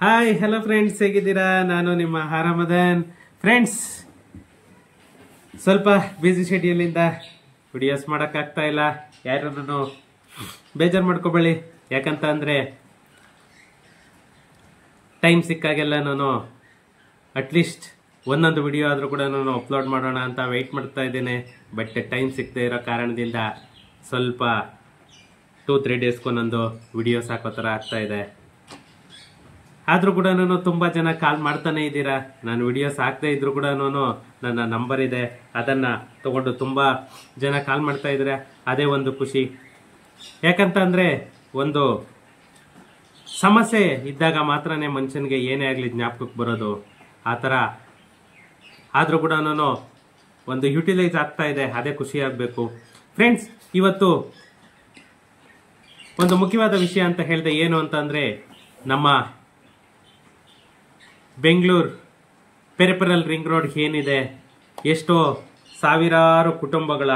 Hi hello friends, ಹೇಗಿದ್ದೀರಾ? ನಾನು ನಿಮ್ಮ ಆರಾಮದನ್. ಫ್ರೆಂಡ್ಸ್, ಸ್ವಲ್ಪ ಬ್ಯುಸಿ ಶೆಡ್ಯೂಲ್ ಇಂದ ವಿಡಿಯೋಸ್ ಮಾಡೋಕ್ಕಾಗ್ತಾ ಇಲ್ಲ. ಯಾರನ್ನು ಬೇಜಾರು ಮಾಡ್ಕೋಬೇಡಿ. ಯಾಕಂತ ಅಂದರೆ ಟೈಮ್ ಸಿಕ್ಕಾಗೆಲ್ಲ ನಾನು ಅಟ್ಲೀಸ್ಟ್ ಒಂದೊಂದು ವಿಡಿಯೋ ಆದರೂ ಕೂಡ ನಾನು ಅಪ್ಲೋಡ್ ಮಾಡೋಣ ಅಂತ ವೆಯ್ಟ್ ಮಾಡ್ತಾ ಇದ್ದೇನೆ. ಬಟ್ ಟೈಮ್ ಸಿಗದೆ ಇರೋ ಕಾರಣದಿಂದ ಸ್ವಲ್ಪ 2-3 ಡೇಸ್ಗೊಂದೊಂದು ವಿಡಿಯೋಸ್ ಹಾಕೋ ಥರ ಆಗ್ತಾ ಇದೆ. ಆದರೂ ಕೂಡ ನಾನು ತುಂಬ ಜನ ಕಾಲ್ ಮಾಡ್ತಾನೆ ಇದ್ದೀರಾ. ನಾನು ವಿಡಿಯೋಸ್ ಹಾಕದೇ ಇದ್ರೂ ಕೂಡ ನನ್ನ ನಂಬರ್ ಇದೆ, ಅದನ್ನು ತಗೊಂಡು ತುಂಬ ಜನ ಕಾಲ್ ಮಾಡ್ತಾ ಇದ್ದಾರೆ. ಅದೇ ಒಂದು ಖುಷಿ. ಯಾಕಂತ ಅಂದರೆ ಒಂದು ಸಮಸ್ಯೆ ಇದ್ದಾಗ ಮಾತ್ರನೇ ಮನುಷ್ಯನಿಗೆ ಏನೇ ಆಗಲಿ ಜ್ಞಾಪಕಕ್ಕೆ ಬರೋದು. ಆ ಥರ ಆದರೂ ಕೂಡ ಒಂದು ಯುಟಿಲೈಸ್ ಆಗ್ತಾ ಇದೆ. ಅದೇ ಖುಷಿ ಆಗಬೇಕು. ಫ್ರೆಂಡ್ಸ್, ಇವತ್ತು ಒಂದು ಮುಖ್ಯವಾದ ವಿಷಯ ಅಂತ ಹೇಳಿದೆ. ಏನು ಅಂತಂದರೆ, ನಮ್ಮ ಬೆಂಗಳೂರು ಪೆರಿಫೆರಲ್ ರಿಂಗ್ ರೋಡ್ ಏನಿದೆ, ಎಷ್ಟೋ ಸಾವಿರಾರು ಕುಟುಂಬಗಳ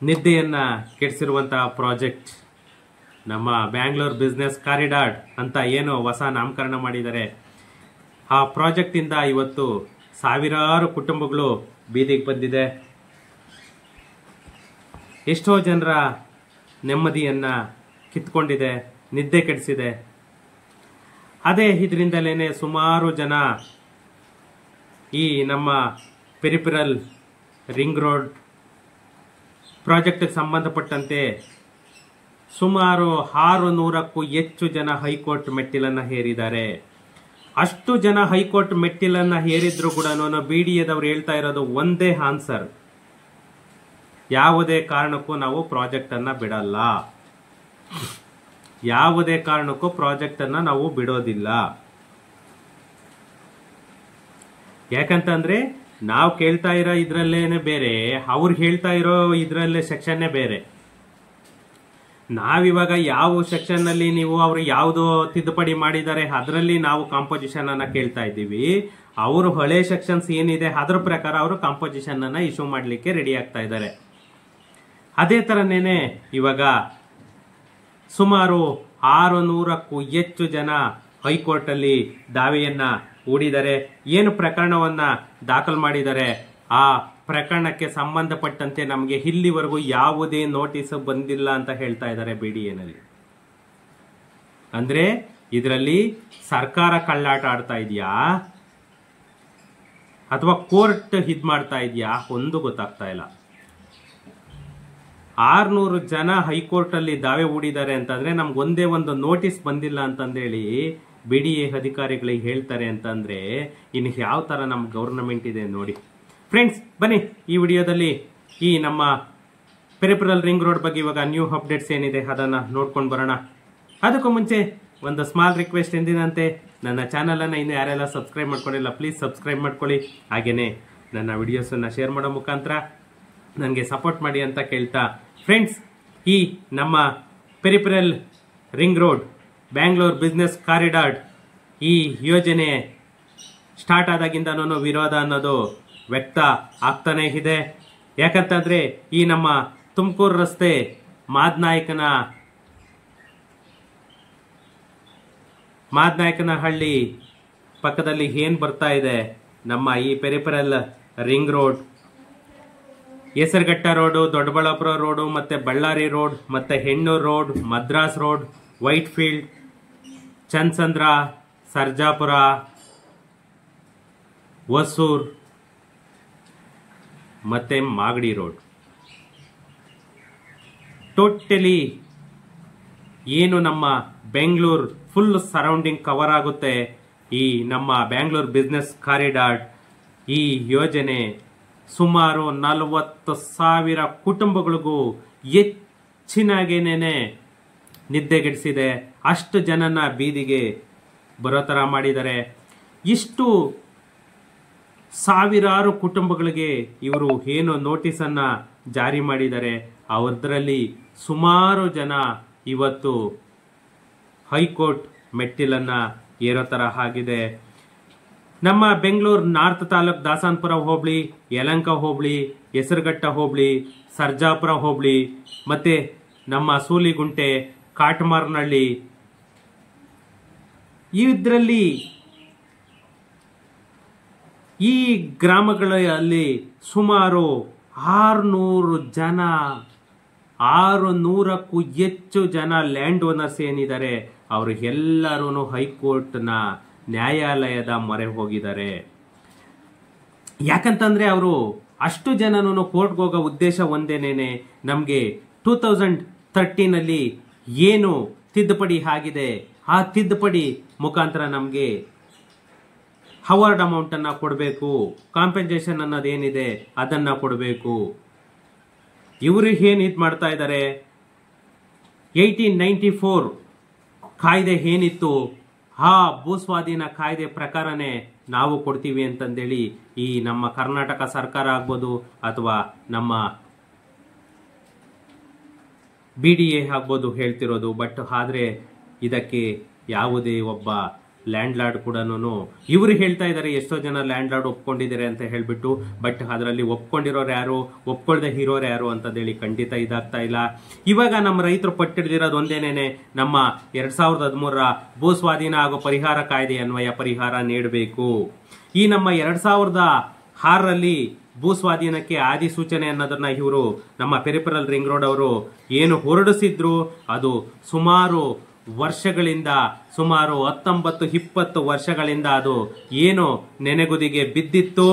ನಿದ್ದೆಯನ್ನು ಕೆಡಿಸಿರುವಂತಹ ಪ್ರಾಜೆಕ್ಟ್, ನಮ್ಮ ಬ್ಯಾಂಗ್ಳೂರ್ ಬಿಸ್ನೆಸ್ ಕಾರಿಡಾರ್ ಅಂತ ಏನು ಹೊಸ ನಾಮಕರಣ ಮಾಡಿದ್ದಾರೆ, ಆ ಪ್ರಾಜೆಕ್ಟಿಂದ ಇವತ್ತು ಸಾವಿರಾರು ಕುಟುಂಬಗಳು ಬೀದಿಗೆ ಬಂದಿದೆ. ಎಷ್ಟೋ ಜನರ ನೆಮ್ಮದಿಯನ್ನು ಕಿತ್ಕೊಂಡಿದೆ, ನಿದ್ದೆ ಕೆಡಿಸಿದೆ. ಅದೇ ಇದರಿಂದಲೇ ಸುಮಾರು ಜನ ಈ ನಮ್ಮ ಪೆರಿಫೆರಲ್ ರಿಂಗ್ ರೋಡ್ ಪ್ರಾಜೆಕ್ಟ್ಗೆ ಸಂಬಂಧಪಟ್ಟಂತೆ ಸುಮಾರು 600ಕ್ಕೂ ಹೆಚ್ಚು ಜನ ಹೈಕೋರ್ಟ್ ಮೆಟ್ಟಿಲನ್ನು ಹೇರಿದ್ದಾರೆ. ಅಷ್ಟು ಜನ ಹೈಕೋರ್ಟ್ ಮೆಟ್ಟಿಲನ್ನು ಹೇರಿದ್ರು ಕೂಡ BDAದವ್ರು ಹೇಳ್ತಾ ಇರೋದು ಒಂದೇ ಆನ್ಸರ್: ಯಾವುದೇ ಕಾರಣಕ್ಕೂ ನಾವು ಪ್ರಾಜೆಕ್ಟ್ ಅನ್ನ ಬಿಡಲ್ಲ, ಯಾವುದೇ ಕಾರಣಕ್ಕೂ ಪ್ರಾಜೆಕ್ಟ್ ಅನ್ನ ನಾವು ಬಿಡೋದಿಲ್ಲ. ಯಾಕಂತಂದ್ರೆ ನಾವು ಕೇಳ್ತಾ ಇರೋ ಇದ್ರಲ್ಲೇನೆ ಬೇರೆ, ಅವ್ರು ಹೇಳ್ತಾ ಇರೋ ಇದ್ರಲ್ಲೇ ಸೆಕ್ಷನ್ನೇ ಬೇರೆ. ನಾವಿವಾಗ ಯಾವ ಸೆಕ್ಷನ್ ನಲ್ಲಿ ನೀವು ಅವರು ಯಾವ್ದು ತಿದ್ದುಪಡಿ ಮಾಡಿದ್ದಾರೆ ಅದರಲ್ಲಿ ನಾವು ಕಾಂಪೋಸಿಷನ್ ಅನ್ನ ಕೇಳ್ತಾ ಇದ್ದೀವಿ. ಅವರು ಹಳೆ ಸೆಕ್ಷನ್ಸ್ ಏನಿದೆ ಅದ್ರ ಪ್ರಕಾರ ಅವರು ಕಾಂಪೋಸಿಷನ್ ಅನ್ನ ಇಶ್ಯೂ ಮಾಡ್ಲಿಕ್ಕೆ ರೆಡಿ ಆಗ್ತಾ ಇದ್ದಾರೆ. ಅದೇ ತರನೇನೆ ಇವಾಗ ಸುಮಾರು 600ಕ್ಕೂ ಹೆಚ್ಚು ಜನ ಹೈಕೋರ್ಟ್ ಅಲ್ಲಿ ದಾವೆಯನ್ನ ಹೂಡಿದ್ದಾರೆ. ಏನು ಪ್ರಕರಣವನ್ನ ದಾಖಲು ಮಾಡಿದ್ದಾರೆ, ಆ ಪ್ರಕರಣಕ್ಕೆ ಸಂಬಂಧಪಟ್ಟಂತೆ ನಮಗೆ ಇಲ್ಲಿವರೆಗೂ ಯಾವುದೇ ನೋಟಿಸ್ ಬಂದಿಲ್ಲ ಅಂತ ಹೇಳ್ತಾ ಇದ್ದಾರೆ BDAನಲ್ಲಿ. ಅಂದ್ರೆ ಇದರಲ್ಲಿ ಸರ್ಕಾರ ಕಳ್ಳಾಟ ಆಡ್ತಾ ಇದೆಯಾ ಅಥವಾ ಕೋರ್ಟ್ ಇದ್ ಮಾಡ್ತಾ ಇದೆಯಾ ಒಂದು ಗೊತ್ತಾಗ್ತಾ ಇಲ್ಲ. 600 ಜನ ಹೈಕೋರ್ಟ್ ಅಲ್ಲಿ ದಾವೆ ಹೂಡಿದ್ದಾರೆ ಅಂತಂದ್ರೆ ನಮ್ಗೆ ಒಂದೇ ಒಂದು ನೋಟಿಸ್ ಬಂದಿಲ್ಲ ಅಂತಂದೇಳಿ BDA ಅಧಿಕಾರಿಗಳಿಗೆ ಹೇಳ್ತಾರೆ ಅಂತಂದ್ರೆ ಇನ್ನು ಯಾವ ತರ ನಮ್ ಗವರ್ನಮೆಂಟ್ ಇದೆ ನೋಡಿ. ಫ್ರೆಂಡ್ಸ್, ಬನ್ನಿ ಈ ವಿಡಿಯೋದಲ್ಲಿ ಈ ನಮ್ಮ ಪೆರಿಫೆರಲ್ ರಿಂಗ್ ರೋಡ್ ಬಗ್ಗೆ ಇವಾಗ ನ್ಯೂ ಅಪ್ಡೇಟ್ಸ್ ಏನಿದೆ ಅದನ್ನ ನೋಡ್ಕೊಂಡು ಬರೋಣ. ಅದಕ್ಕೂ ಮುಂಚೆ ಒಂದು ಸ್ಮಾಲ್ ರಿಕ್ವೆಸ್ಟ್ ಎಂದಿನಂತೆ, ನನ್ನ ಚಾನಲ್ ಅನ್ನ ಇನ್ನು ಯಾರೆಲ್ಲ ಸಬ್ಸ್ಕ್ರೈಬ್ ಮಾಡ್ಕೊಂಡಿಲ್ಲ ಪ್ಲೀಸ್ ಸಬ್ಸ್ಕ್ರೈಬ್ ಮಾಡ್ಕೊಳ್ಳಿ. ಹಾಗೇನೆ ನನ್ನ ವಿಡಿಯೋಸ್ ಅನ್ನ ಶೇರ್ ಮಾಡೋ ಮುಖಾಂತರ ನನಗೆ ಸಪೋರ್ಟ್ ಮಾಡಿ ಅಂತ ಕೇಳ್ತಾ, ಫ್ರೆಂಡ್ಸ್, ಈ ನಮ್ಮ peripheral ring road Bangalore business corridor ಈ ಯೋಜನೆ ಸ್ಟಾರ್ಟ್ ಆದಾಗಿಂದ ವಿರೋಧ ಅನ್ನೋದು ವ್ಯಕ್ತ ಆಗ್ತಾನೆ ಇದೆ. ಯಾಕಂತಂದ್ರೆ ಈ ನಮ್ಮ ತುಮಕೂರು ರಸ್ತೆ ಮಾದನಾಯಕನಹಳ್ಳಿ ಪಕ್ಕದಲ್ಲಿ ಏನ್ ಬರ್ತಾ ಇದೆ ನಮ್ಮ ಈ peripheral ring road, Hesaraghatta road, Doddaballapura road, ಮತ್ತೆ ಬಳ್ಳಾರಿ ರೋಡ್, ಮತ್ತೆ Hennur road, Madras road, Whitefield, Chansandra, Sarjapur, Hosur ಮತ್ತೆ ಮಾಗಡಿ ರೋಡ್, ಟೋಟಲಿ ಏನು ನಮ್ಮ ಬೆಂಗಳೂರು ಫುಲ್ ಸರೌಂಡಿಂಗ್ ಕವರ್ ಆಗುತ್ತೆ ಈ ನಮ್ಮ ಬ್ಯಾಂಗ್ಳೂರ್ ಬಿಸ್ನೆಸ್ ಕಾರಿಡಾರ್ ಈ ಯೋಜನೆ. ಸುಮಾರು 40,000 ಕುಟುಂಬಗಳಿಗೂ ಹೆಚ್ಚಿನಾಗೇನೆ ನಿದ್ದೆಗೆಡಿಸಿದೆ. ಅಷ್ಟು ಜನನ ಬೀದಿಗೆ ಬರೋ ಥರ ಮಾಡಿದ್ದಾರೆ. ಇಷ್ಟು ಸಾವಿರಾರು ಕುಟುಂಬಗಳಿಗೆ ಇವರು ಏನು ನೋಟಿಸನ್ನ ಜಾರಿ ಮಾಡಿದ್ದಾರೆ, ಅವರದ್ರಲ್ಲಿ ಸುಮಾರು ಜನ ಇವತ್ತು ಹೈಕೋರ್ಟ್ ಮೆಟ್ಟಿಲನ್ನ ಏರೋ ಥರ ಆಗಿದೆ. ನಮ್ಮ ಬೆಂಗಳೂರು ನಾರ್ತ್ ತಾಲೂಕ್ ದಾಸನಪುರ ಹೋಬಳಿ, ಯಲಹಂಕ ಹೋಬಳಿ, ಹೆಸರುಘಟ್ಟ ಹೋಬಳಿ, ಸರ್ಜಾಪುರ ಹೋಬಳಿ, ಮತ್ತೆ ನಮ್ಮ ಸೂಲಿಗುಂಟೆ, ಕಾಟಮಾರ್ನಹಳ್ಳಿ, ಇದರಲ್ಲಿ ಈ ಗ್ರಾಮಗಳಲ್ಲಿ ಸುಮಾರು 600 ಜನ, 600ಕ್ಕೂ ಹೆಚ್ಚು ಜನ ಲ್ಯಾಂಡ್ ಓನರ್ಸ್ ಏನಿದ್ದಾರೆ ಅವರು ಎಲ್ಲರೂ ಹೈಕೋರ್ಟ್ನ ನ್ಯಾಯಾಲಯದ ಮೊರೆ ಹೋಗಿದ್ದಾರೆ. ಯಾಕಂತಂದ್ರೆ ಅವರು ಅಷ್ಟು ಜನನು ಕೋರ್ಟ್ಗೆ ಹೋಗೋ ಉದ್ದೇಶ ಒಂದೇನೇನೆ, ನಮಗೆ 2013 ಏನು ತಿದ್ದುಪಡಿ ಆಗಿದೆ ಆ ತಿದ್ದುಪಡಿ ಮುಖಾಂತರ ನಮಗೆ ಅವಾರ್ಡ್ ಅಮೌಂಟ್ ಅನ್ನ ಕೊಡಬೇಕು, ಕಾಂಪೆನ್ಸೇಷನ್ ಅನ್ನೋದೇನಿದೆ ಅದನ್ನ ಕೊಡಬೇಕು. ಇವರು ಏನ್ ಇದು ಮಾಡ್ತಾ ಇದ್ದಾರೆ, 1894 ಕಾಯ್ದೆ ಏನಿತ್ತು ಆ ಭೂಸ್ವಾಧೀನ ಕಾಯ್ದೆ ಪ್ರಕಾರನೇ ನಾವು ಕೊಡ್ತೀವಿ ಅಂತಂದೇಳಿ ಈ ನಮ್ಮ ಕರ್ನಾಟಕ ಸರ್ಕಾರ ಆಗ್ಬೋದು ಅಥವಾ ನಮ್ಮ BDA ಆಗ್ಬೋದು ಹೇಳ್ತಿರೋದು. ಬಟ್ ಆದ್ರೆ ಇದಕ್ಕೆ ಯಾವುದೇ ಒಬ್ಬ ಲ್ಯಾಂಡ್ ಲಾರ್ಡ್ ಕೂಡ ಇವರು ಹೇಳ್ತಾ ಇದ್ದಾರೆ ಎಷ್ಟೋ ಜನ ಲ್ಯಾಂಡ್ ಲಾರ್ಡ್ ಒಪ್ಕೊಂಡಿದ್ದಾರೆ ಅಂತ ಹೇಳ್ಬಿಟ್ಟು, ಬಟ್ ಅದರಲ್ಲಿ ಒಪ್ಕೊಂಡಿರೋರು ಯಾರು, ಒಪ್ಕೊಳ್ದೆ ಇರೋರು ಯಾರು ಅಂತಂದೇಳಿ ಖಂಡಿತ ಇದಾಗ್ತಾ ಇಲ್ಲ. ಇವಾಗ ನಮ್ಮ ರೈತರು ಪಟ್ಟಿಡ್ದಿರೋದು ಒಂದೇನೇನೆ, ನಮ್ಮ 2013 ಭೂಸ್ವಾಧೀನ ಹಾಗೂ ಪರಿಹಾರ ಕಾಯ್ದೆ ಅನ್ವಯ ಪರಿಹಾರ ನೀಡಬೇಕು. ಈ ನಮ್ಮ 2006 ಭೂಸ್ವಾಧೀನಕ್ಕೆ ಆದಿಸೂಚನೆ ಅನ್ನೋದನ್ನ ಇವರು ನಮ್ಮ ಪೆರಿಫೆರಲ್ ರಿಂಗ್ ರೋಡ್ ಅವರು ಏನು ಹೊರಡಿಸಿದ್ರು ಅದು ಸುಮಾರು ವರ್ಷಗಳಿಂದ, ಸುಮಾರು 19-20 ವರ್ಷಗಳಿಂದ ಅದು ಏನು ನೆನೆಗುದಿಗೆ ಬಿದ್ದಿತ್ತು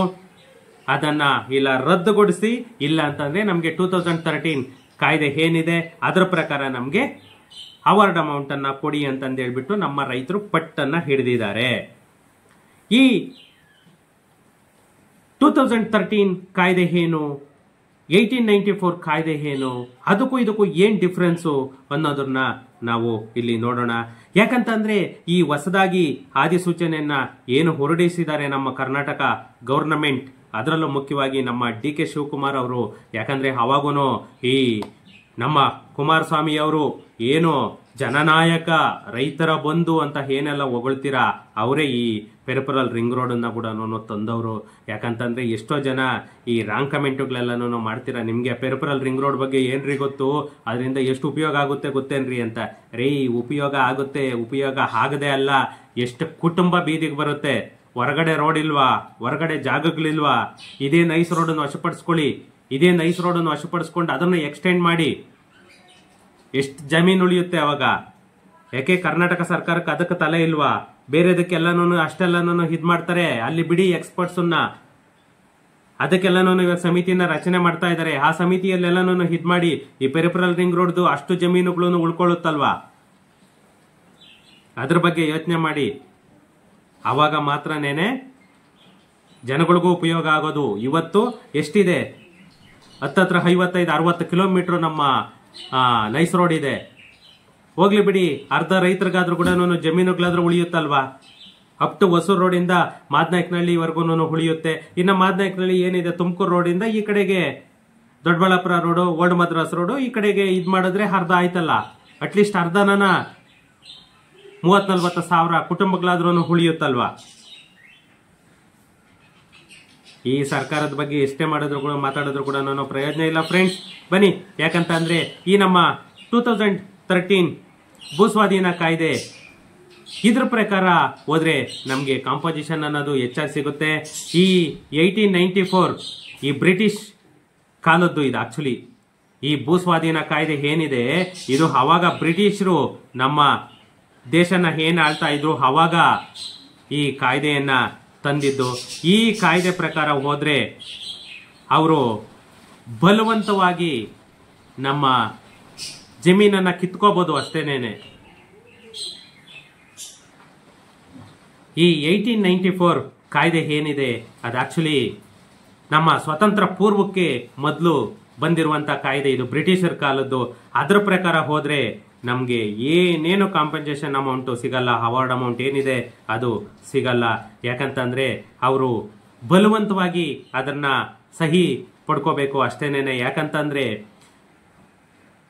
ಅದನ್ನ ಇಲ್ಲ ರದ್ದುಗೊಳಿಸಿ, ಇಲ್ಲ ಅಂತಂದ್ರೆ ನಮ್ಗೆ 2013 ಕಾಯ್ದೆ ಏನಿದೆ ಅದರ ಪ್ರಕಾರ ನಮ್ಗೆ ಅವಾರ್ಡ್ ಅಮೌಂಟ್ ಅನ್ನ ಕೊಡಿ ಅಂತಂದು ಹೇಳ್ಬಿಟ್ಟು ನಮ್ಮ ರೈತರು ಪಟ್ಟನ್ನ ಹಿಡಿದಿದ್ದಾರೆ. ಈ 2013 ಕಾಯ್ದೆ ಏನು, 1894 ಕಾಯ್ದೆ ಏನು, ಅದಕ್ಕೂ ಇದಕ್ಕೂ ಏನ್ ಡಿಫ್ರೆನ್ಸು ಅನ್ನೋದನ್ನ ನಾವು ಇಲ್ಲಿ ನೋಡೋಣ. ಯಾಕಂತಂದ್ರೆ ಈ ಹೊಸದಾಗಿ ಆದಿಸೂಚನೆಯನ್ನ ಏನು ಹೊರಡಿಸಿದ್ದಾರೆ ನಮ್ಮ ಕರ್ನಾಟಕ ಗವರ್ನಮೆಂಟ್, ಅದರಲ್ಲೂ ಮುಖ್ಯವಾಗಿ ನಮ್ಮ DK ಶಿವಕುಮಾರ್ ಅವರು, ಯಾಕಂದ್ರೆ ಅವಾಗೂ ಈ ನಮ್ಮ ಕುಮಾರಸ್ವಾಮಿ ಅವರು ಏನು ಜನನಾಯಕ, ರೈತರ ಬಂಧು ಅಂತ ಏನೆಲ್ಲ ಹೊಗಳ್ತೀರಾ ಅವರೇ ಈ ಪೆರಿಫೆರಲ್ ರಿಂಗ್ ರೋಡ್ ಅನ್ನ ಕೂಡ ತಂದವರು. ಯಾಕಂತಂದ್ರೆ ಎಷ್ಟೋ ಜನ ಈ ರಾಂಗ್ ಕಮೆಂಟ್ಗಳೆಲ್ಲನೂ ಮಾಡ್ತೀರಾ, ನಿಮ್ಗೆ ಪೆರಿಫೆರಲ್ ರಿಂಗ್ ರೋಡ್ ಬಗ್ಗೆ ಏನ್ರಿ ಗೊತ್ತು, ಅದರಿಂದ ಎಷ್ಟು ಉಪಯೋಗ ಆಗುತ್ತೆ ಗೊತ್ತೇನ್ರಿ ಅಂತ. ರೀ ಉಪಯೋಗ ಆಗುತ್ತೆ, ಉಪಯೋಗ ಆಗದೆ ಅಲ್ಲ, ಎಷ್ಟು ಕುಟುಂಬ ಬೀದಿಗೆ ಬರುತ್ತೆ. ಹೊರಗಡೆ ರೋಡ್ ಇಲ್ವಾ, ಹೊರಗಡೆ ಜಾಗಗಳಿಲ್ವಾ, ಇದೇ ನೈಸ್ ರೋಡ್ ಅನ್ನು ವಶಪಡಿಸ್ಕೊಳ್ಳಿ, ಇದೇ ನೈಸ್ ರೋಡ್ ಅನ್ನು ವಶಪಡಿಸ್ಕೊಂಡು ಅದನ್ನು ಎಕ್ಸ್ಟೆಂಡ್ ಮಾಡಿ, ಎಷ್ಟು ಜಮೀನು ಉಳಿಯುತ್ತೆ ಅವಾಗ. ಯಾಕೆ ಕರ್ನಾಟಕ ಸರ್ಕಾರಕ್ಕೆ ಅದಕ್ಕೆ ತಲೆ ಇಲ್ವಾ, ಬೇರೆದಕ್ಕೆಲ್ಲನೂ ಅಷ್ಟೆಲ್ಲನೂ ಇದ್ ಮಾಡ್ತಾರೆ, ಅಲ್ಲಿ ಬಿಡಿ ಎಕ್ಸ್ಪರ್ಟ್ಸ್ ಅದಕ್ಕೆಲ್ಲನೂ ಇವಾಗ ಸಮಿತಿಯನ್ನ ರಚನೆ ಮಾಡ್ತಾ ಇದ್ದಾರೆ. ಆ ಸಮಿತಿಯಲ್ಲೆಲ್ಲನೂ ಇದ್ ಮಾಡಿ ಈ ಪೆರಿಫೆರಲ್ ರಿಂಗ್ ರೋಡ್ದು ಅಷ್ಟು ಜಮೀನುಗಳನ್ನು ಉಳ್ಕೊಳ್ಳುತ್ತಲ್ವಾ, ಅದ್ರ ಬಗ್ಗೆ ಯೋಚನೆ ಮಾಡಿ. ಅವಾಗ ಮಾತ್ರನೇನೆ ಜನಗಳಿಗೂ ಉಪಯೋಗ ಆಗೋದು. ಇವತ್ತು ಎಷ್ಟಿದೆ, ಹತ್ತತ್ರ 55-60 ಕಿಲೋಮೀಟರ್ ನಮ್ಮ ನೈಸ್ ರೋಡ್ ಇದೆ. ಹೋಗ್ಲಿ ಬಿಡಿ, ಅರ್ಧ ರೈತರಿಗಾದ್ರೂ ಕೂಡ ಜಮೀನುಗಳಾದ್ರೂ ಉಳಿಯುತ್ತಲ್ವಾ. ಅಪ್ ಟು ಹೊಸೂರು ರೋಡಿಂದ ಮಾದನಾಯಕನಹಳ್ಳಿವರೆಗೂ ಉಳಿಯುತ್ತೆ. ಇನ್ನು ಮಾದನಾಯಕನಹಳ್ಳಿ ಏನಿದೆ ತುಮಕೂರು ರೋಡಿಂದ ಈ ಕಡೆಗೆ Doddaballapura road, old Madras road ಈ ಕಡೆಗೆ ಇದ್ ಮಾಡಿದ್ರೆ ಅರ್ಧ ಆಯ್ತಲ್ಲ. ಅಟ್ಲೀಸ್ಟ್ ಅರ್ಧನ 30-40 ಸಾವಿರ ಕುಟುಂಬಗಳಾದ್ರೂ ಉಳಿಯುತ್ತಲ್ವಾ. ಈ ಸರ್ಕಾರದ ಬಗ್ಗೆ ಎಷ್ಟೇ ಮಾಡಿದ್ರು ಕೂಡ ಮಾತಾಡಿದ್ರು ಕೂಡ ಪ್ರಯೋಜನ ಇಲ್ಲ ಫ್ರೆಂಡ್ಸ್. ಬನ್ನಿ, ಯಾಕಂತ ಅಂದ್ರೆ ಈ ನಮ್ಮ 2013 ಭೂಸ್ವಾಧೀನ ಕಾಯ್ದೆ ಇದ್ರ ಪ್ರಕಾರ ಹೋದ್ರೆ ನಮ್ಗೆ ಕಾಂಪೋಸಿಷನ್ ಅನ್ನೋದು ಹೆಚ್ಚಾಗಿ ಸಿಗುತ್ತೆ. ಈ 1894 ಈ ಬ್ರಿಟಿಷ್ ಕಾಲದ್ದು ಇದು. ಆಕ್ಚುಲಿ ಈ ಭೂಸ್ವಾಧೀನ ಕಾಯ್ದೆ ಏನಿದೆ ಇದು ಅವಾಗ ಬ್ರಿಟಿಷರು ನಮ್ಮ ದೇಶನ ಏನ್ ಆಳ್ತಾ ಇದ್ರು ಅವಾಗ ಈ ಕಾಯ್ದೆಯನ್ನ ತಂದಿದ್ದು. ಈ ಕಾಯ್ದೆ ಪ್ರಕಾರ ಹೋದ್ರೆ ಅವರು ಬಲವಂತವಾಗಿ ನಮ್ಮ ಜಮೀನನ್ನ ಕಿತ್ಕೋಬಹುದು ಅಷ್ಟೇನೇನೆ. ಈ 1894 ಕಾಯ್ದೆ ಏನಿದೆ ಅದು ಆಕ್ಚುಲಿ ನಮ್ಮ ಸ್ವತಂತ್ರ ಪೂರ್ವಕ್ಕೆ ಮೊದಲು ಬಂದಿರುವಂತ ಕಾಯ್ದೆ ಇದು, ಬ್ರಿಟಿಷರ್ ಕಾಲದ್ದು. ಅದರ ಪ್ರಕಾರ ಹೋದ್ರೆ ನಮ್ಗೆ ಏನೇನು ಕಾಂಪೆನ್ಸೇಷನ್ ಅಮೌಂಟ್ ಸಿಗಲ್ಲ, ಅವಾರ್ಡ್ ಅಮೌಂಟ್ ಏನಿದೆ ಅದು ಸಿಗಲ್ಲ. ಯಾಕಂತಂದ್ರೆ ಅವರು ಬಲವಂತವಾಗಿ ಅದನ್ನ ಸಹಿ ಪಡ್ಕೋಬೇಕು ಅಷ್ಟೇನೇನೆ. ಯಾಕಂತಂದ್ರೆ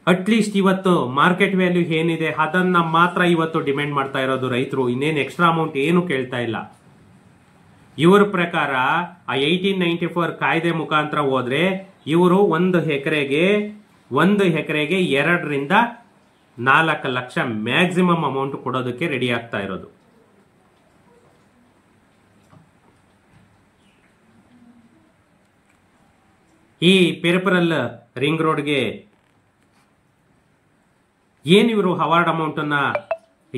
ಅಟ್ಲೀಸ್ಟ್ ಇವತ್ತು ಮಾರ್ಕೆಟ್ ವ್ಯಾಲ್ಯೂ ಏನಿದೆ ಅದನ್ನ ಮಾತ್ರ ಇವತ್ತು ಡಿಮ್ಯಾಂಡ್ ಮಾಡ್ತಾ ಇರೋದು ರೈತರು. ಇನ್ನೇನು ಎಕ್ಸ್ಟ್ರಾ ಅಮೌಂಟ್ ಏನು ಕೇಳ್ತಾ ಇಲ್ಲ. ಇವರ ಪ್ರಕಾರ ಆ 1894 ಕಾಯ್ದೆ ಮುಖಾಂತರ ಹೋದ್ರೆ ಇವರು ಒಂದು ಎಕರೆಗೆ 2 ರಿಂದ 4 ಲಕ್ಷ ಮ್ಯಾಕ್ಸಿಮಮ್ ಅಮೌಂಟ್ ಕೊಡೋದಕ್ಕೆ ರೆಡಿ ಆಗ್ತಾ ಇರೋದು. ಈ ಪೆರಿಫೆರಲ್ ರಿಂಗ್ ರೋಡ್ಗೆ ಏನ್ ಇವರು ಅವಾರ್ಡ್ ಅಮೌಂಟ್ ಅನ್ನ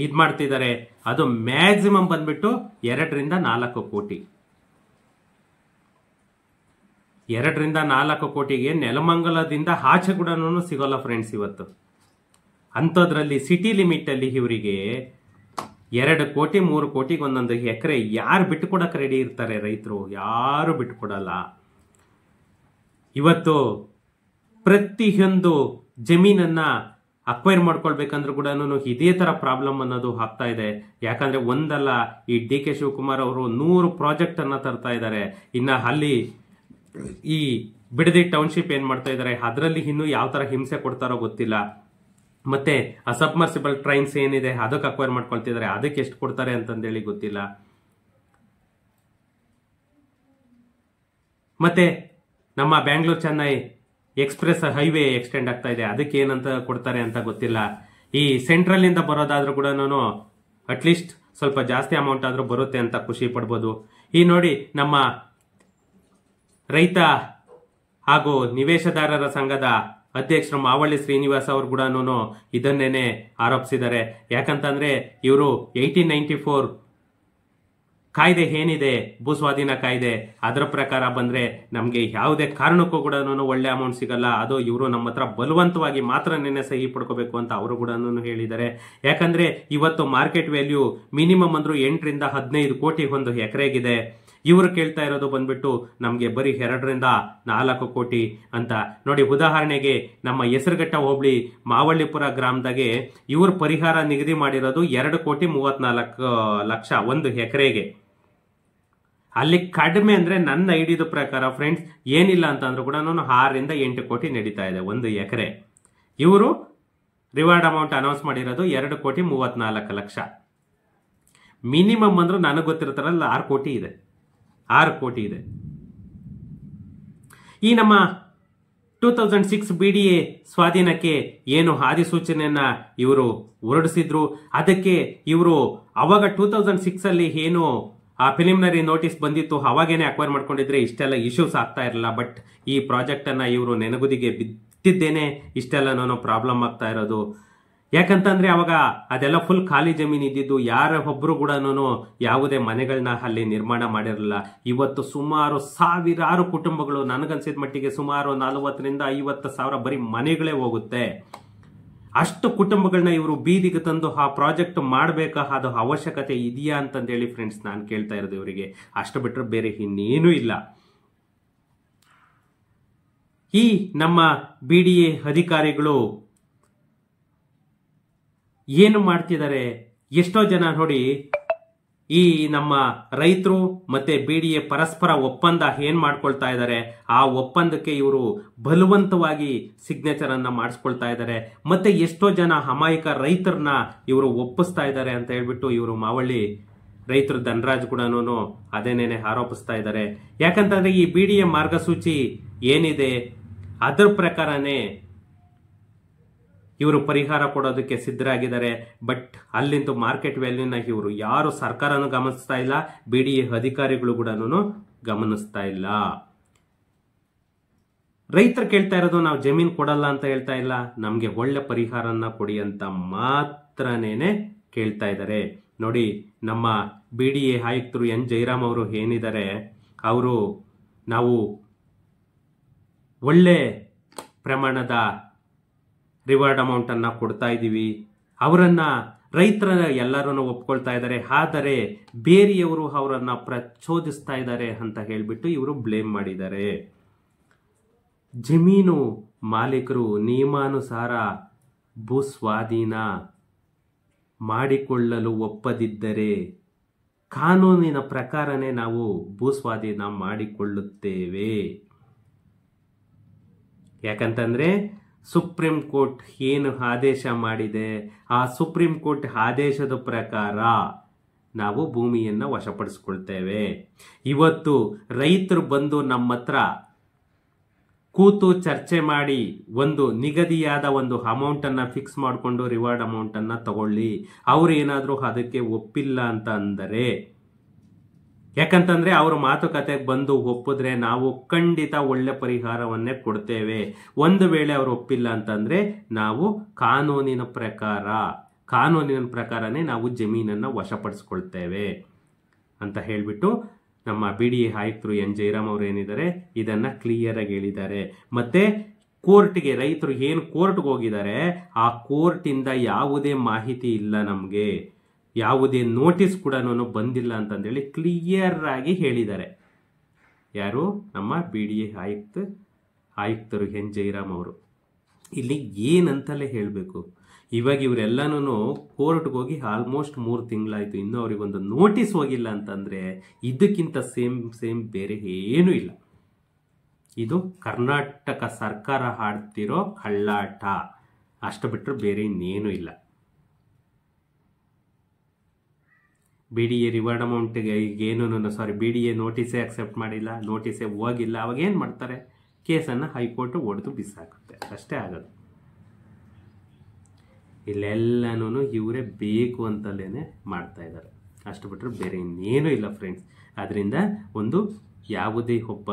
ಇದ್ ಮಾಡ್ತಿದ್ದಾರೆ, ಅದು ಮ್ಯಾಕ್ಸಿಮಮ್ ಬಂದ್ಬಿಟ್ಟು 2-4 ಕೋಟಿ. 2-4 ಕೋಟಿಗೆ ನೆಲಮಂಗಲದಿಂದ ಆಚೆ ಕೂಡ ಸಿಗೋಲ್ಲ ಫ್ರೆಂಡ್ಸ್ ಇವತ್ತು. ಅಂಥದ್ರಲ್ಲಿ ಸಿಟಿ ಲಿಮಿಟ್ ಅಲ್ಲಿ ಇವರಿಗೆ 2 ಕೋಟಿ 3 ಕೋಟಿಗೆ ಒಂದೊಂದು ಎಕರೆ ಯಾರು ಬಿಟ್ಟುಕೊಡಕ್ಕೆ ರೆಡಿ ಇರ್ತಾರೆ? ರೈತರು ಯಾರು ಬಿಟ್ಟುಕೊಡಲ್ಲ. ಇವತ್ತು ಪ್ರತಿಯೊಂದು ಜಮೀನನ್ನ ಅಕ್ವೈರ್ ಮಾಡ್ಕೊಳ್ಬೇಕಂದ್ರೂ ಕೂಡ ಇದೇ ತರ ಪ್ರಾಬ್ಲಮ್ ಅನ್ನೋದು ಆಗ್ತಾ ಇದೆ. ಯಾಕಂದ್ರೆ ಒಂದಲ್ಲ, ಈ DK ಶಿವಕುಮಾರ್ ಅವರು 100 ಪ್ರಾಜೆಕ್ಟ್ ಅನ್ನ ತರ್ತಾ ಇದ್ದಾರೆ. ಇನ್ನ ಅಲ್ಲಿ ಈ ಬಿಡದಿ ಟೌನ್ಶಿಪ್ ಏನ್ ಮಾಡ್ತಾ ಇದ್ದಾರೆ, ಅದರಲ್ಲಿ ಇನ್ನೂ ಯಾವ ತರ ಹಿಂಸೆ ಕೊಡ್ತಾರೋ ಗೊತ್ತಿಲ್ಲ. ಮತ್ತೆ ಅಸಬ್ಮರ್ಸಿಬಲ್ ಟ್ರೈನ್ಸ್ ಏನಿದೆ ಅದಕ್ಕೆ ಅಕ್ವೈರ್ ಮಾಡ್ಕೊಳ್ತಿದ್ದಾರೆ, ಅದಕ್ಕೆ ಎಷ್ಟು ಕೊಡ್ತಾರೆ ಅಂತಂದೇಳಿ ಗೊತ್ತಿಲ್ಲ. ಮತ್ತೆ ನಮ್ಮ Bangalore Chennai express highway extend ಆಗ್ತಾ ಇದೆ, ಅದಕ್ಕೆ ಏನಂತ ಕೊಡ್ತಾರೆ ಅಂತ ಗೊತ್ತಿಲ್ಲ. ಈ ಸೆಂಟ್ರಲ್ ಇಂದ ಬರೋದಾದ್ರೂ ಕೂಡ ಅಟ್ಲೀಸ್ಟ್ ಸ್ವಲ್ಪ ಜಾಸ್ತಿ ಅಮೌಂಟ್ ಆದ್ರೂ ಬರುತ್ತೆ ಅಂತ ಖುಷಿ ಪಡ್ಬೋದು. ಈ ನೋಡಿ, ನಮ್ಮ ರೈತ ಹಾಗೂ ನಿವೇಶದಾರರ ಸಂಘದ ಅಧ್ಯಕ್ಷರು ಮಾವಳ್ಳಿ ಶ್ರೀನಿವಾಸ್ ಅವರು ಕೂಡ ಇದನ್ನೇನೆ ಆರೋಪಿಸಿದ್ದಾರೆ. ಯಾಕಂತಂದ್ರೆ ಇವರು 1894 ಕಾಯ್ದೆ ಏನಿದೆ, ಭೂಸ್ವಾಧೀನ ಕಾಯ್ದೆ, ಅದರ ಪ್ರಕಾರ ಬಂದ್ರೆ ನಮ್ಗೆ ಯಾವುದೇ ಕಾರಣಕ್ಕೂ ಕೂಡ ಒಳ್ಳೆ ಅಮೌಂಟ್ ಸಿಗಲ್ಲ. ಅದು ಇವರು ನಮ್ಮ ಹತ್ರ ಬಲವಂತವಾಗಿ ಮಾತ್ರ ಸಹಿ ಪಡ್ಕೋಬೇಕು ಅಂತ ಅವರು ಕೂಡ ಹೇಳಿದ್ದಾರೆ. ಯಾಕಂದ್ರೆ ಇವತ್ತು ಮಾರ್ಕೆಟ್ ವ್ಯಾಲ್ಯೂ ಮಿನಿಮಮ್ ಅಂದ್ರೂ 8-15 ಕೋಟಿ ಒಂದು ಎಕರೆಗಿದೆ. ಇವರು ಕೇಳ್ತಾ ಇರೋದು ಬಂದ್ಬಿಟ್ಟು ನಮ್ಗೆ ಬರೀ 2-4 ಕೋಟಿ ಅಂತ. ನೋಡಿ, ಉದಾಹರಣೆಗೆ ನಮ್ಮ ಹೆಸರುಘಟ್ಟ ಹೋಬಳಿ ಮಾವಳ್ಳಿಪುರ ಗ್ರಾಮದಾಗೆ ಇವರು ಪರಿಹಾರ ನಿಗದಿ ಮಾಡಿರೋದು 2,34 ಲಕ್ಷ ಒಂದು ಎಕರೆಗೆ. ಅಲ್ಲಿ ಕಡಿಮೆ ಅಂದ್ರೆ ನನ್ನ ಐಡಿಯಾದ ಪ್ರಕಾರ ಫ್ರೆಂಡ್ಸ್ ಏನಿಲ್ಲ ಅಂತಂದ್ರೂ ಕೂಡ 6-8 ಕೋಟಿ ನಡೀತಾ ಇದೆ ಒಂದು ಎಕರೆ. ಇವರು ರಿವಾರ್ಡ್ ಅಮೌಂಟ್ ಅನೌನ್ಸ್ ಮಾಡಿರೋದು 2,34 ಲಕ್ಷ. ಮಿನಿಮಮ್ ಅಂದ್ರೂ ನನಗೆ ಗೊತ್ತಿರ್ತಾರಲ್ಲ 6 ಕೋಟಿ ಇದೆ. 6 ಕೋಟಿ ಇದೆ. ಈ ನಮ್ಮ 2006 BDA ಸ್ವಾಧೀನಕ್ಕೆ ಏನು ಅಧಿಸೂಚನೆಯನ್ನ ಇವರು ಹೊರಡಿಸಿದ್ರು, ಅದಕ್ಕೆ ಇವರು ಅವಾಗ 2006 ಅಲ್ಲಿ ಏನು ಆ ಪ್ರಿಲಿಮಿನರಿ ನೋಟಿಸ್ ಬಂದಿತ್ತು, ಅವಾಗೇನೆ ಅಕ್ವೈರ್ ಮಾಡ್ಕೊಂಡಿದ್ರೆ ಇಷ್ಟೆಲ್ಲ ಇಶ್ಯೂಸ್ ಆಗ್ತಾ ಇರಲಿಲ್ಲ. ಬಟ್ ಈ ಪ್ರಾಜೆಕ್ಟ್ ಅನ್ನ ಇವರು ನೆನಗುದಿಗೆ ಬಿಟ್ಟಿದ್ದೇನೆ ಇಷ್ಟೆಲ್ಲ ಪ್ರಾಬ್ಲಮ್ ಆಗ್ತಾ ಇರೋದು. ಯಾಕಂತಂದ್ರೆ ಅವಾಗ ಅದೆಲ್ಲ ಫುಲ್ ಖಾಲಿ ಜಮೀನು ಇದ್ದಿದ್ದು, ಯಾರ ಒಬ್ರು ಕೂಡ ಯಾವುದೇ ಮನೆಗಳನ್ನ ಅಲ್ಲಿ ನಿರ್ಮಾಣ ಮಾಡಿರಲಿಲ್ಲ. ಇವತ್ತು ಸುಮಾರು ಸಾವಿರಾರು ಕುಟುಂಬಗಳು, ನನಗನ್ಸಿದ ಮಟ್ಟಿಗೆ ಸುಮಾರು 40,000-50,000 ಸಾವಿರ ಬರೀ ಮನೆಗಳೇ ಹೋಗುತ್ತೆ. ಅಷ್ಟು ಕುಟುಂಬಗಳನ್ನ ಇವರು ಬೀದಿಗೆ ತಂದು ಆ ಪ್ರಾಜೆಕ್ಟ್ ಮಾಡಬೇಕಾದ ಅವಶ್ಯಕತೆ ಇದೆಯಾ ಅಂತಂದೇಳಿ ಫ್ರೆಂಡ್ಸ್ ನಾನು ಕೇಳ್ತಾ ಇರೋದು ಇವರಿಗೆ. ಅಷ್ಟು ಬಿಟ್ಟರೆ ಬೇರೆ ಇನ್ನೇನೂ ಇಲ್ಲ. ಈ ನಮ್ಮ BDA ಅಧಿಕಾರಿಗಳು ಏನು ಮಾಡ್ತಿದ್ದಾರೆ, ಎಷ್ಟೋ ಜನ ನೋಡಿ, ಈ ನಮ್ಮ ರೈತರು ಮತ್ತೆ BDA ಪರಸ್ಪರ ಒಪ್ಪಂದ ಏನ್ ಮಾಡ್ಕೊಳ್ತಾ ಇದ್ದಾರೆ, ಆ ಒಪ್ಪಂದಕ್ಕೆ ಇವರು ಬಲವಂತವಾಗಿ ಸಿಗ್ನೇಚರ್ ಅನ್ನ ಮಾಡಿಸ್ಕೊಳ್ತಾ ಇದ್ದಾರೆ. ಮತ್ತೆ ಎಷ್ಟೋ ಜನ ಅಮಾಯಕ ರೈತರನ್ನ ಇವರು ಒಪ್ಪಿಸ್ತಾ ಇದ್ದಾರೆ ಅಂತ ಹೇಳ್ಬಿಟ್ಟು ಇವರು ಮಾವಳ್ಳಿ ರೈತರು ಧನರಾಜ್ ಕೂಡ ಅದೇನೇನೆ ಆರೋಪಿಸ್ತಾ ಇದ್ದಾರೆ. ಯಾಕಂತಂದ್ರೆ ಈ BDA ಮಾರ್ಗಸೂಚಿ ಏನಿದೆ ಅದರ ಪ್ರಕಾರನೇ ಇವರು ಪರಿಹಾರ ಕೊಡೋದಕ್ಕೆ ಸಿದ್ಧರಾಗಿದ್ದಾರೆ. ಬಟ್ ಅಲ್ಲಿಂದ ಮಾರ್ಕೆಟ್ ವ್ಯಾಲ್ಯೂನ ಇವರು ಯಾರು ಸರ್ಕಾರನೂ ಗಮನಿಸ್ತಾ ಇಲ್ಲ, BDA ಅಧಿಕಾರಿಗಳು ಕೂಡ ಗಮನಿಸ್ತಾ ಇಲ್ಲ. ರೈತರು ಕೇಳ್ತಾ ಇರೋದು ನಾವು ಜಮೀನ್ ಕೊಡಲ್ಲ ಅಂತ ಹೇಳ್ತಾ ಇಲ್ಲ, ನಮ್ಗೆ ಒಳ್ಳೆ ಪರಿಹಾರನ ಕೊಡಿ ಅಂತ ಮಾತ್ರನೇನೆ ಕೇಳ್ತಾ ಇದ್ದಾರೆ. ನೋಡಿ, ನಮ್ಮ BDA ಆಯುಕ್ತರು N ಜಯರಾಮ್ ಅವರು ಏನಿದ್ದಾರೆ, ಅವರು ನಾವು ಒಳ್ಳೆ ಪ್ರಮಾಣದ ರಿವಾರ್ಡ್ ಅಮೌಂಟ್ ಅನ್ನ ಕೊಡ್ತಾ ಇದ್ದೀವಿ, ಅವರನ್ನ ರೈತರ ಎಲ್ಲರೂ ಒಪ್ಕೊಳ್ತಾ ಇದ್ದಾರೆ, ಆದರೆ ಬೇರೆಯವರು ಅವರನ್ನ ಪ್ರಚೋದಿಸ್ತಾ ಇದ್ದಾರೆ ಅಂತ ಹೇಳ್ಬಿಟ್ಟು ಇವರು ಬ್ಲೇಮ್ ಮಾಡಿದ್ದಾರೆ. ಜಮೀನು ಮಾಲೀಕರು ನಿಯಮಾನುಸಾರ ಭೂಸ್ವಾಧೀನ ಮಾಡಿಕೊಳ್ಳಲು ಒಪ್ಪದಿದ್ದರೆ ಕಾನೂನಿನ ಪ್ರಕಾರನೇ ನಾವು ಭೂಸ್ವಾಧೀನ ಮಾಡಿಕೊಳ್ಳುತ್ತೇವೆ. ಯಾಕಂತಂದ್ರೆ ಸುಪ್ರೀಂ ಕೋರ್ಟ್ ಏನು ಆದೇಶ ಮಾಡಿದೆ, ಆ ಸುಪ್ರೀಂ ಕೋರ್ಟ್ ಆದೇಶದ ಪ್ರಕಾರ ನಾವು ಭೂಮಿಯನ್ನ ವಶಪಡಿಸ್ಕೊಳ್ತೇವೆ. ಇವತ್ತು ರೈತರು ಬಂದು ನಮ್ಮ ಹತ್ರ ಕೂತು ಚರ್ಚೆ ಮಾಡಿ ಒಂದು ನಿಗದಿಯಾದ ಒಂದು ಅಮೌಂಟ್ ಅನ್ನ ಫಿಕ್ಸ್ ಮಾಡಿಕೊಂಡು ರಿವಾರ್ಡ್ ಅಮೌಂಟ್ ಅನ್ನ ತಗೊಳ್ಳಿ. ಅವ್ರು ಏನಾದ್ರೂ ಅದಕ್ಕೆ ಒಪ್ಪಿಲ್ಲ ಅಂತ ಅಂದರೆ ಯಾಕಂತಂದ್ರೆ ಅವ್ರ ಮಾತುಕತೆಗೆ ಬಂದು ಒಪ್ಪಿದ್ರೆ ನಾವು ಖಂಡಿತ ಒಳ್ಳೆ ಪರಿಹಾರವನ್ನೇ ಕೊಡ್ತೇವೆ. ಒಂದು ವೇಳೆ ಅವ್ರು ಒಪ್ಪಿಲ್ಲ ಅಂತಂದ್ರೆ ನಾವು ಕಾನೂನಿನ ಪ್ರಕಾರನೇ ನಾವು ಜಮೀನನ್ನ ವಶಪಡಿಸ್ಕೊಳ್ತೇವೆ ಅಂತ ಹೇಳ್ಬಿಟ್ಟು ನಮ್ಮ BDA ಆಯುಕ್ತರು ಎನ್ ಜಯರಾಮ್ ಅವರು ಏನಿದ್ದಾರೆ ಇದನ್ನ ಕ್ಲಿಯರ್ ಆಗಿ ಹೇಳಿದ್ದಾರೆ. ಮತ್ತೆ ಕೋರ್ಟ್ಗೆ ರೈತರು ಏನು ಕೋರ್ಟ್ಗೆ ಹೋಗಿದ್ದಾರೆ, ಆ ಕೋರ್ಟಿಂದ ಯಾವುದೇ ಮಾಹಿತಿ ಇಲ್ಲ, ನಮಗೆ ಯಾವುದೇ ನೋಟಿಸ್ ಕೂಡ ಬಂದಿಲ್ಲ ಅಂತಂದೇಳಿ ಕ್ಲಿಯರ್ ಆಗಿ ಹೇಳಿದ್ದಾರೆ. ಯಾರು? ನಮ್ಮ BDA ಆಯುಕ್ತರು ಎನ್ ಜಯರಾಮ್ ಅವರು. ಇಲ್ಲಿ ಏನಂತಲೇ ಹೇಳಬೇಕು, ಇವಾಗ ಇವರೆಲ್ಲನೂ ಕೋರ್ಟ್ಗೆ ಹೋಗಿ ಆಲ್ಮೋಸ್ಟ್ 3 ತಿಂಗಳಾಯ್ತು, ಇನ್ನೂ ಅವ್ರಿಗೊಂದು ನೋಟಿಸ್ ಹೋಗಿಲ್ಲ ಅಂತಂದ್ರೆ ಇದಕ್ಕಿಂತ ಸೇಮ್ ಬೇರೆ ಏನೂ ಇಲ್ಲ. ಇದು ಕರ್ನಾಟಕ ಸರ್ಕಾರ ಆಡ್ತಿರೋ ಕಳ್ಳಾಟ, ಅಷ್ಟು ಬಿಟ್ಟರೆ ಬೇರೆ ಇನ್ನೇನು ಇಲ್ಲ. BDA ರಿವಾರ್ಡ್ ಅಮೌಂಟ್ಗೆ BDA ನೋಟಿಸೇ ಅಕ್ಸೆಪ್ಟ್ ಮಾಡಿಲ್ಲ, ನೋಟಿಸೇ ಹೋಗಿಲ್ಲ, ಅವಾಗ ಏನು ಮಾಡ್ತಾರೆ? ಕೇಸನ್ನು ಹೈಕೋರ್ಟ್ ಒಡೆದು ಬಿಸಾಕುತ್ತೆ, ಅಷ್ಟೇ ಆಗೋದು. ಇಲ್ಲೆಲ್ಲನೂ ಇವರೇ ಬೇಕು ಅಂತಲೇ ಮಾಡ್ತಾ ಇದ್ದಾರೆ, ಅಷ್ಟು ಬಿಟ್ಟರೆ ಬೇರೆ ಇನ್ನೇನು ಇಲ್ಲ ಫ್ರೆಂಡ್ಸ್. ಅದರಿಂದ ಯಾವುದೇ ಒಬ್ಬ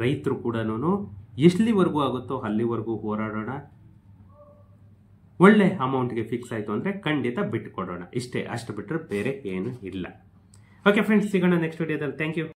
ರೈತರು ಕೂಡ ಎಷ್ಟಲಿವರೆಗೂ ಆಗುತ್ತೋ ಅಲ್ಲಿವರೆಗೂ ಹೋರಾಡೋಣ. ಒಳ್ಳೆ ಅಮೌಂಟ್ಗೆ ಫಿಕ್ಸ್ ಆಯಿತು ಅಂದರೆ ಖಂಡಿತ ಬಿಟ್ಟು ಕೊಡೋಣ, ಇಷ್ಟೇ, ಅಷ್ಟು ಬಿಟ್ಟರೆ ಬೇರೆ ಏನು ಇಲ್ಲ. ಓಕೆ ಫ್ರೆಂಡ್ಸ್, ಸಿಗೋಣ ನೆಕ್ಸ್ಟ್ ವಿಡಿಯೋದಲ್ಲಿ. Thank you.